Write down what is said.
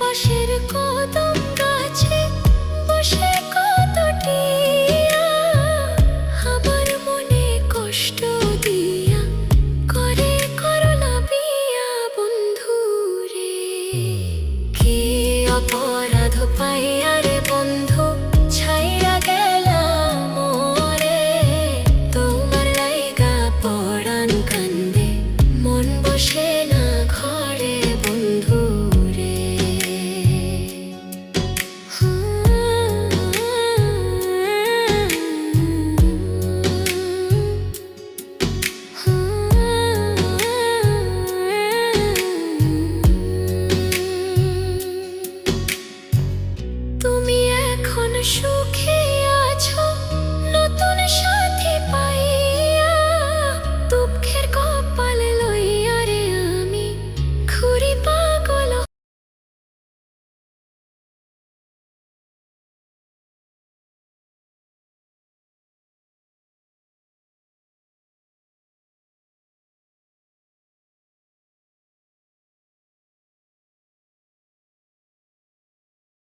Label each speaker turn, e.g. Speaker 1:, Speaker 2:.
Speaker 1: পাশের কদম গাছে বসে কত টিয়া আমার মনে কষ্ট দিয়া করে করলা বিয়া বন্ধু রে। কি অপরাধ পাইয়া রে